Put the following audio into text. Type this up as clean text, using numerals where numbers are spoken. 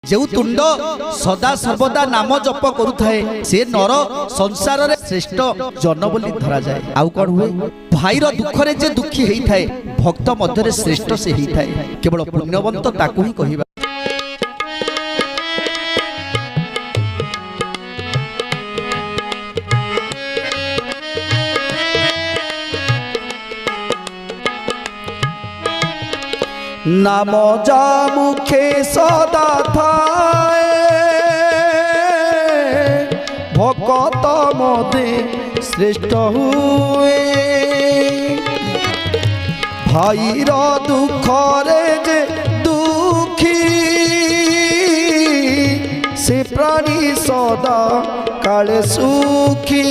जो तुंड सदा सर्वदा नाम जप करुथाए से नर संसार रे श्रेष्ठ जन बोली धरा जाए। आउ कौन हुए भाईर दुखरे जे दुखी हेई थाए भक्त मध्य श्रेष्ठ से हेई थाए। केवल पुण्यवंत ताकू ही कहिबा। नाम जा मुखे सदा थाए भक्त मदे श्रेष्ठ हुए। भाईर दुख रे जे दुखी से प्राणी सदा काले सुखी।